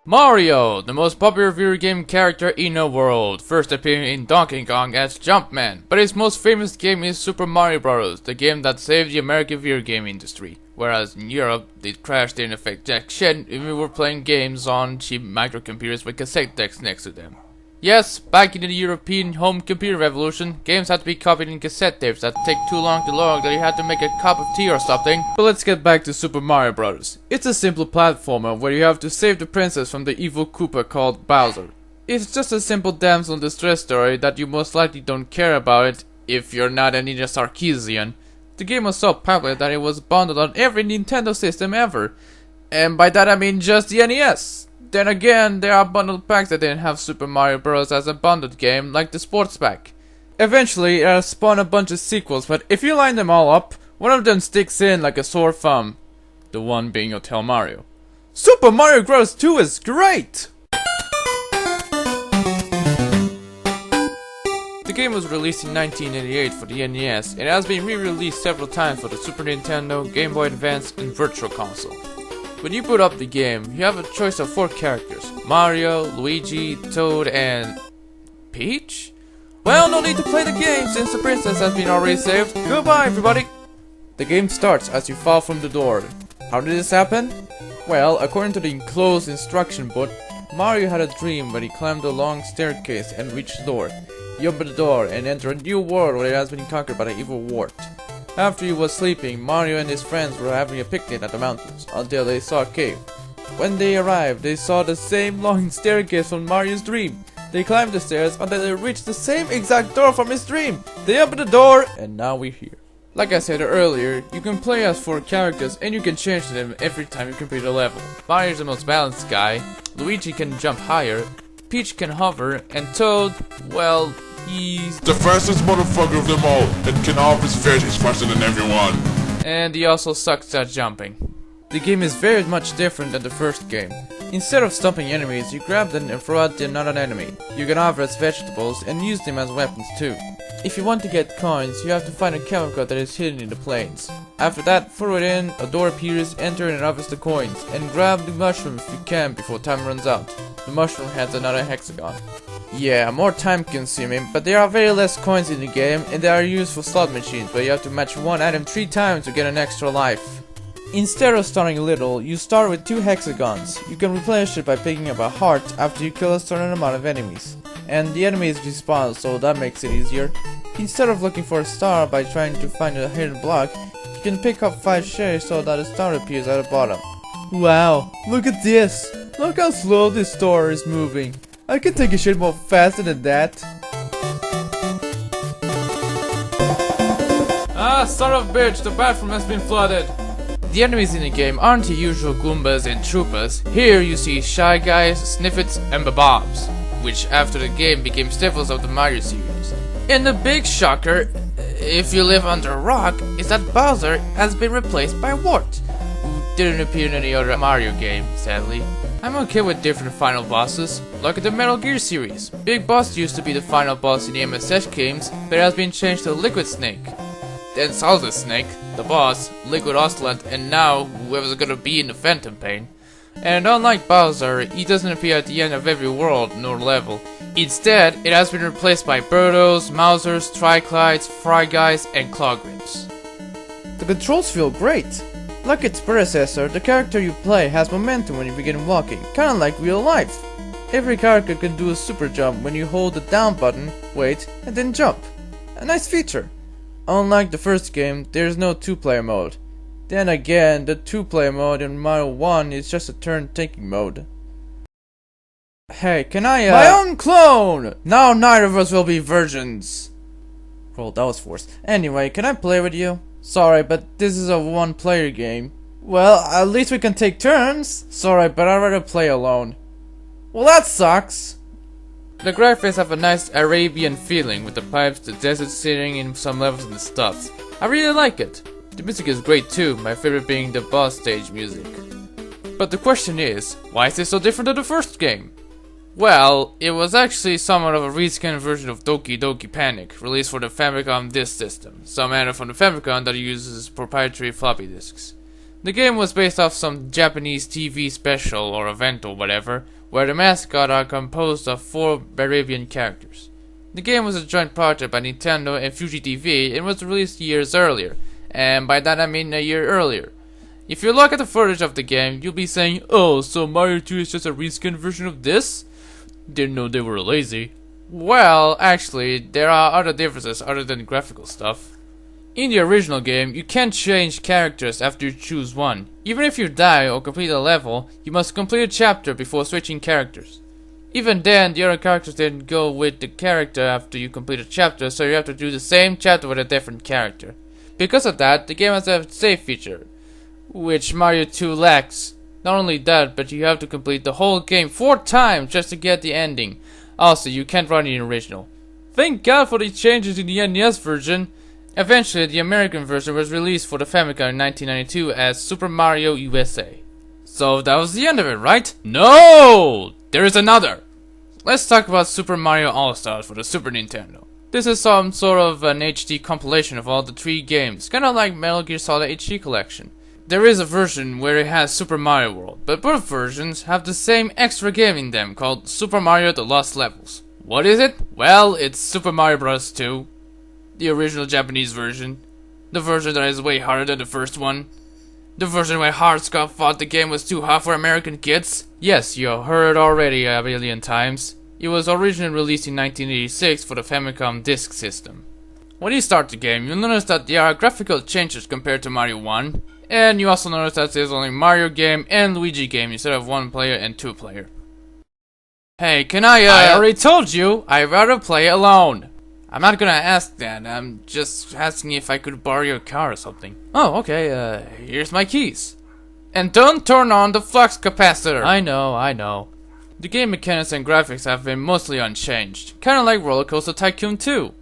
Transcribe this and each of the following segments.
Mario, the most popular video game character in the world, first appearing in Donkey Kong as Jumpman, but his most famous game is Super Mario Bros., the game that saved the American video game industry, whereas in Europe, it crashed didn't affect jack shit if we were playing games on cheap microcomputers with cassette decks next to them. Yes, back in the European home computer revolution, games had to be copied in cassette tapes that take too long to load that you had to make a cup of tea or something. But let's get back to Super Mario Bros. It's a simple platformer where you have to save the princess from the evil Koopa called Bowser. It's just a simple damsel in distress story that you most likely don't care about it if you're not a Ninja Sarkeesian. The game was so popular that it was bundled on every Nintendo system ever. And by that I mean just the NES. Then again, there are bundled packs that didn't have Super Mario Bros. As a bundled game, like the Sports Pack. Eventually, it has spawned a bunch of sequels, but if you line them all up, one of them sticks in like a sore thumb. The one being Hotel Mario. Super Mario Bros. 2 is great! The game was released in 1988 for the NES, and it has been re-released several times for the Super Nintendo, Game Boy Advance, and Virtual Console. When you boot up the game, you have a choice of 4 characters: Mario, Luigi, Toad, and Peach? Well, no need to play the game since the princess has been already saved. Goodbye, everybody! The game starts as you fall from the door. How did this happen? Well, according to the enclosed instruction book, Mario had a dream when he climbed a long staircase and reached the door. He opened the door and entered a new world where it has been conquered by the evil wart. After he was sleeping, Mario and his friends were having a picnic at the mountains, until they saw a cave. When they arrived, they saw the same long staircase from Mario's dream. They climbed the stairs until they reached the same exact door from his dream. They opened the door, and now we're here. Like I said earlier, you can play as 4 characters and you can change them every time you complete a level. Mario's the most balanced guy, Luigi can jump higher, Peach can hover, and Toad, well, he's the fastest motherfucker of them all, and can hop his fish, he's faster than everyone. And he also sucks at jumping. The game is very much different than the first game. Instead of stomping enemies, you grab them and throw at another enemy. You can hover as vegetables and use them as weapons too. If you want to get coins, you have to find a chemical that is hidden in the plains. After that, throw it in, a door appears, enter and harvest the coins, and grab the mushroom if you can before time runs out. The mushroom has another hexagon. Yeah, more time consuming, but there are very less coins in the game, and they are used for slot machines where you have to match one item 3 times to get an extra life. Instead of starting little, you start with 2 hexagons. You can replenish it by picking up a heart after you kill a certain amount of enemies. And the enemies respawn, so that makes it easier. Instead of looking for a star by trying to find a hidden block, you can pick up 5 sherries so that a star appears at the bottom. Wow, look at this! Look how slow this star is moving. I can take a shit more faster than that. Ah, son of a bitch, the bathroom has been flooded. The enemies in the game aren't the usual Goombas and Troopas. Here you see Shy Guys, Sniffets, and Babobs, which after the game became staples of the Mario series. And the big shocker, if you live under a rock, is that Bowser has been replaced by Wart, who didn't appear in any other Mario game, sadly. I'm okay with different final bosses. Look at the Metal Gear series. Big Boss used to be the final boss in the MSX games, but it has been changed to Liquid Snake. Then Solid Snake, the boss, Liquid Ocelot, and now whoever's gonna be in the Phantom Pain. And unlike Bowser, he doesn't appear at the end of every world nor level. Instead, it has been replaced by Birdos, Mousers, Triclides, Fry Guys, and Clawgrips. The controls feel great! Like its predecessor, the character you play has momentum when you begin walking, kinda like real life. Every character can do a super jump when you hold the down button, wait, and then jump. A nice feature. Unlike the first game, there is no 2-player mode. Then again, the 2-player mode in Mario 1 is just a turn-taking mode. Hey, can I my own clone! Now neither of us will be virgins! Well, that was forced. Anyway, can I play with you? Sorry, but this is a 1-player game. Well, at least we can take turns. Sorry, but I'd rather play alone. Well, that sucks. The graphics have a nice Arabian feeling with the pipes, the desert setting in some levels and the stuff. I really like it. The music is great too, my favorite being the boss stage music. But the question is, why is this so different than the first game? Well, it was actually somewhat of a reskinned version of Doki Doki Panic, released for the Famicom Disk System, some added from the Famicom that uses proprietary floppy disks. The game was based off some Japanese TV special or event or whatever, where the mascot are composed of 4 Barabian characters. The game was a joint project by Nintendo and Fuji TV and was released years earlier, and by that I mean a year earlier. If you look at the footage of the game, you'll be saying, "Oh, so Mario 2 is just a reskin version of this? Didn't know they were lazy." Well, actually, there are other differences other than graphical stuff. In the original game, you can't change characters after you choose one. Even if you die or complete a level, you must complete a chapter before switching characters. Even then, the other characters didn't go with the character after you complete a chapter, so you have to do the same chapter with a different character. Because of that, the game has a save feature, which Mario 2 lacks. Not only that, but you have to complete the whole game 4 times just to get the ending. Also, you can't run the original. Thank God for the changes in the NES version. Eventually, the American version was released for the Famicom in 1992 as Super Mario USA. So that was the end of it, right? No! There is another! Let's talk about Super Mario All-Stars for the Super Nintendo. This is some sort of an HD compilation of all the 3 games, kinda like Metal Gear Solid HD Collection. There is a version where it has Super Mario World, but both versions have the same extra game in them called Super Mario The Lost Levels. What is it? Well, it's Super Mario Bros. 2. The original Japanese version. The version that is way harder than the first one. The version where Hardstop thought the game was too hard for American kids. Yes, you heard already a billion times. It was originally released in 1986 for the Famicom Disk System. When you start the game, you'll notice that there are graphical changes compared to Mario 1. And you also notice that there's only Mario game and Luigi game instead of 1 player and 2 player. Hey, can I already told you, I'd rather play alone. I'm not gonna ask that, I'm just asking if I could borrow your car or something. Oh, okay, here's my keys. And don't turn on the flux capacitor! I know. The game mechanics and graphics have been mostly unchanged, kinda like Roller Coaster Tycoon 2.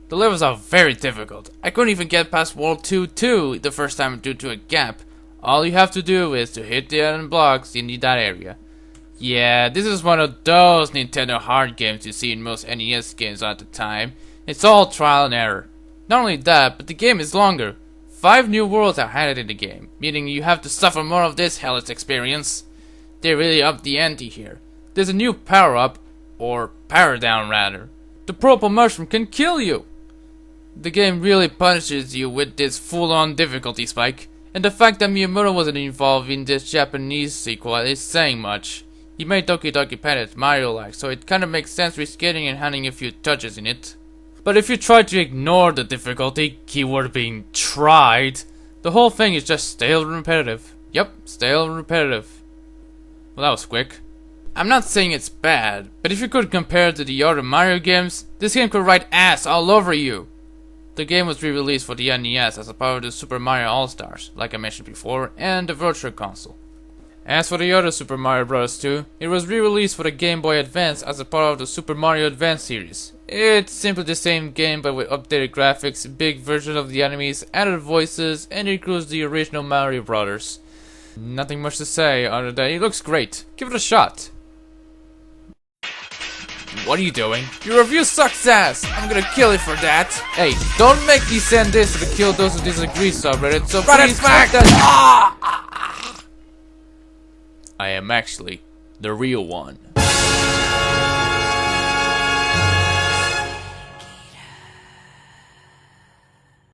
The levels are very difficult. I couldn't even get past World 2 the first time due to a gap. All you have to do is to hit the iron blocks in that area. Yeah, this is one of those Nintendo hard games you see in most NES games at the time. It's all trial and error. Not only that, but the game is longer. 5 new worlds are added in the game, meaning you have to suffer more of this hellish experience. They really upped the ante here. There's a new power-up, or power-down rather. The purple mushroom can kill you. The game really punishes you with this full-on difficulty spike, and the fact that Miyamoto wasn't involved in this Japanese sequel is saying much. He made Doki Doki Panic Mario-like, so it kinda makes sense reskating and having a few touches in it. But if you try to ignore the difficulty, keyword being tried, the whole thing is just stale and repetitive. Yep, stale and repetitive. Well, that was quick. I'm not saying it's bad, but if you could compare it to the other Mario games, this game could write ass all over you. The game was re-released for the NES as a part of the Super Mario All-Stars, like I mentioned before, and the Virtual Console. As for the other Super Mario Bros. 2, it was re-released for the Game Boy Advance as a part of the Super Mario Advance series. It's simply the same game but with updated graphics, big version of the enemies, added voices, and it includes the original Mario Brothers. Nothing much to say other than it looks great. Give it a shot. What are you doing? Your review sucks ass! I'm gonna kill it for that! Hey, don't make me send this to the Kill Those Who Disagree subreddit, so run please it back! That I am actually the real one.